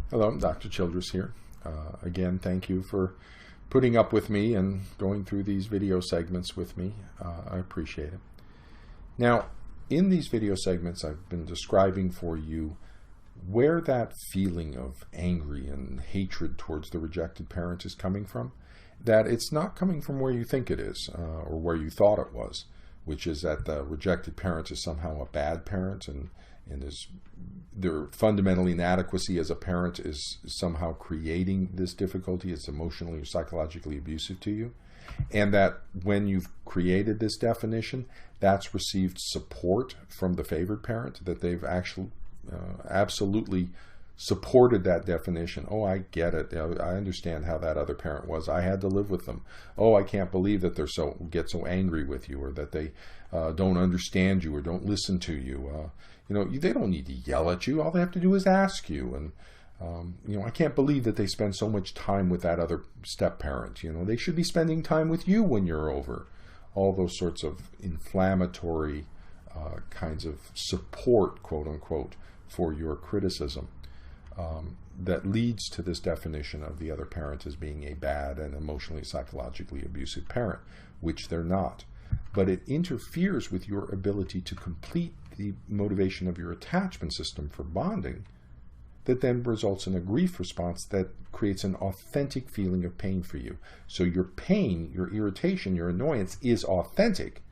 Hello, Dr. Childress here. Again, thank you for putting up with me and going through these video segments with me. I appreciate it. Now, in these video segments, I've been describing for you where that feeling of angry and hatred towards the rejected parent is coming from. That it's not coming from where you think it is or where you thought it was, which is that the rejected parent is somehow a bad parent and their fundamental inadequacy as a parent is somehow creating this difficulty. It's emotionally or psychologically abusive to you. And that when you've created this definition, that's received support from the favored parent, that they've actually absolutely supported that definition. Oh, I get it. I understand how that other parent was. I had to live with them. Oh, I can't believe that they're get so angry with you, or that they don't understand you or don't listen to you. They don't need to yell at you. All they have to do is ask you. And I can't believe that they spend so much time with that other step parent. They should be spending time with you when you're over. All those sorts of inflammatory kinds of support, quote unquote, for your criticism. That leads to this definition of the other parent as being a bad and emotionally, psychologically abusive parent, which they're not. But it interferes with your ability to complete the motivation of your attachment system for bonding, that then results in a grief response that creates an authentic feeling of pain for you. So your pain, your irritation, your annoyance is authentic.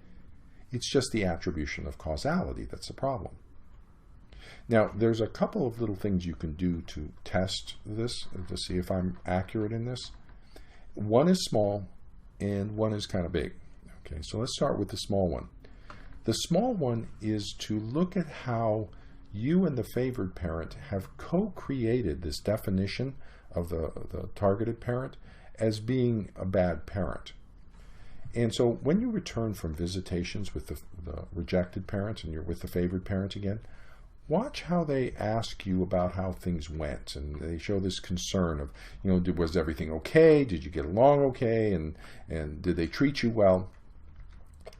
It's just the attribution of causality that's the problem. Now, there's a couple of little things you can do to test this, to see if I'm accurate in this. One is small, and one is kind of big. Okay, so let's start with the small one. The small one is to look at how you and the favored parent have co-created this definition of the targeted parent as being a bad parent. And so when you return from visitations with the rejected parent and you're with the favored parent again, watch how they ask you about how things went, and they show this concern of, was everything okay? Did you get along okay? And did they treat you well?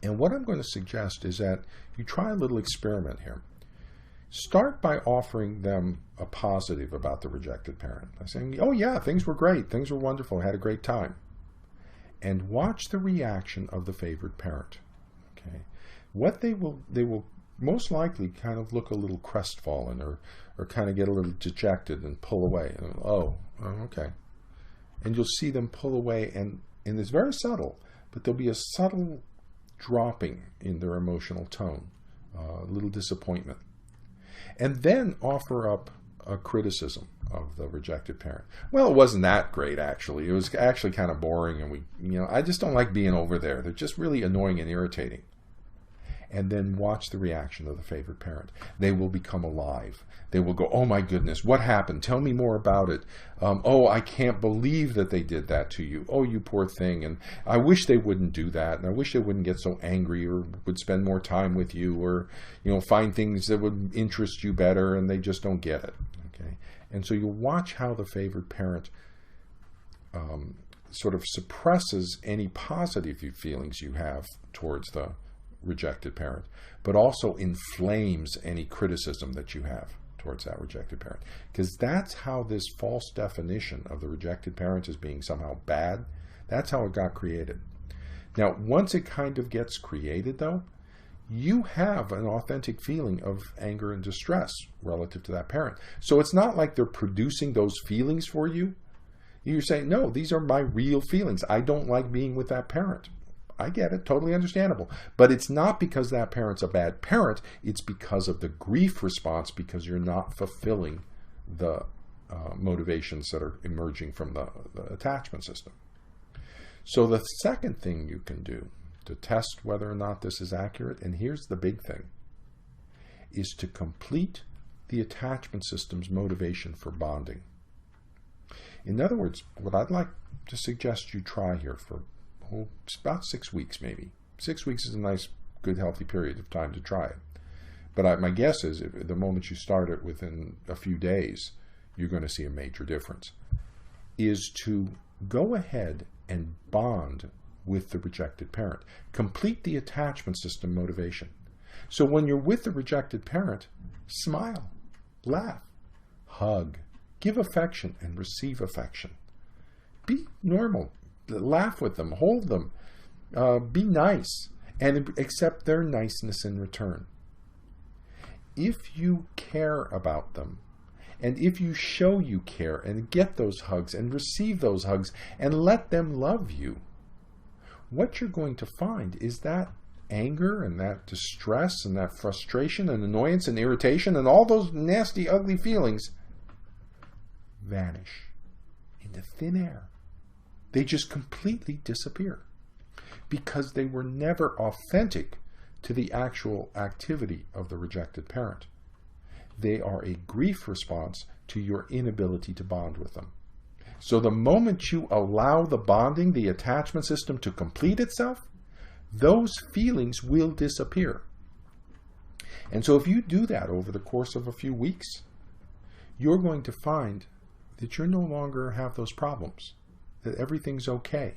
And what I'm going to suggest is that you try a little experiment here. Start by offering them a positive about the rejected parent. By saying, oh yeah, things were great. Things were wonderful. I had a great time. And watch the reaction of the favored parent. Okay. What they will most likely kind of look a little crestfallen or kind of get a little dejected and pull away. Oh, okay. And you'll see them pull away, and it's very subtle, but there'll be a subtle dropping in their emotional tone, a little disappointment. And then offer up a criticism of the rejected parent. Well, it wasn't that great, actually. It was actually kind of boring, and I just don't like being over there. They're just really annoying and irritating. And then watch the reaction of the favored parent. They will become alive. They will go, oh my goodness, what happened? Tell me more about it. Oh, I can't believe that they did that to you. Oh, you poor thing. And I wish they wouldn't do that. And I wish they wouldn't get so angry, or would spend more time with you, or find things that would interest you better, and they just don't get it. Okay. And so you'll watch how the favored parent sort of suppresses any positive feelings you have towards the rejected parent, but also inflames any criticism that you have towards that rejected parent. Because that's how this false definition of the rejected parent as being somehow bad, that's how it got created. Now, once it kind of gets created, though, you have an authentic feeling of anger and distress relative to that parent. So it's not like they're producing those feelings for you. You're saying, no, these are my real feelings. I don't like being with that parent. I get it, totally understandable. But it's not because that parent's a bad parent, it's because of the grief response, because you're not fulfilling the motivations that are emerging from the attachment system. So the second thing you can do to test whether or not this is accurate, and here's the big thing, is to complete the attachment system's motivation for bonding. In other words, what I'd like to suggest you try here for about 6 weeks maybe. 6 weeks is a nice, good, healthy period of time to try it. But my guess is if the moment you start it, within a few days, you're going to see a major difference, is to go ahead and bond with the rejected parent. Complete the attachment system motivation. So when you're with the rejected parent, smile, laugh, hug, Give affection and receive affection. Be normal. Laugh with them. Hold them. Be nice. And accept their niceness in return. If you care about them, and if you show you care and get those hugs and receive those hugs and let them love you, what you're going to find is that anger and that distress and that frustration and annoyance and irritation and all those nasty, ugly feelings vanish into thin air. They just completely disappear because they were never authentic to the actual activity of the rejected parent. They are a grief response to your inability to bond with them. So the moment you allow the bonding, the attachment system to complete itself, those feelings will disappear. And so if you do that over the course of a few weeks, you're going to find that you no longer have those problems, that everything's okay.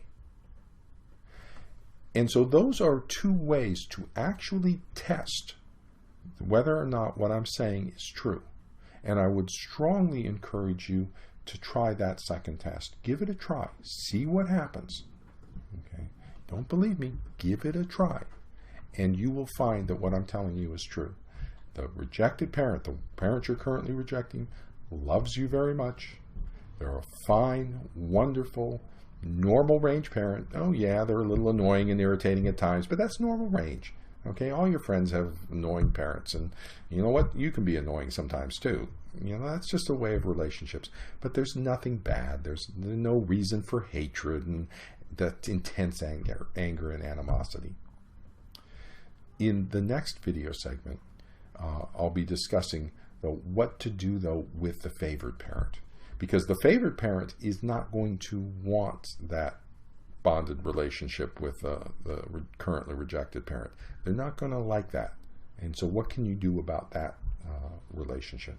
And so those are two ways to actually test whether or not what I'm saying is true. And I would strongly encourage you to try that second test. Give it a try. See what happens. Okay? Don't believe me. Give it a try. And you will find that what I'm telling you is true. The rejected parent, the parent you're currently rejecting, loves you very much. They're a fine, wonderful, normal range parent. Oh yeah, they're a little annoying and irritating at times, but that's normal range. Okay, all your friends have annoying parents, and you know what? You can be annoying sometimes too. You know, that's just a way of relationships. But there's nothing bad. There's no reason for hatred and that intense anger and animosity. In the next video segment, I'll be discussing what to do though with the favored parent, because the favored parent is not going to want that bonded relationship with the currently rejected parent. They're not going to like that. And so what can you do about that relationship?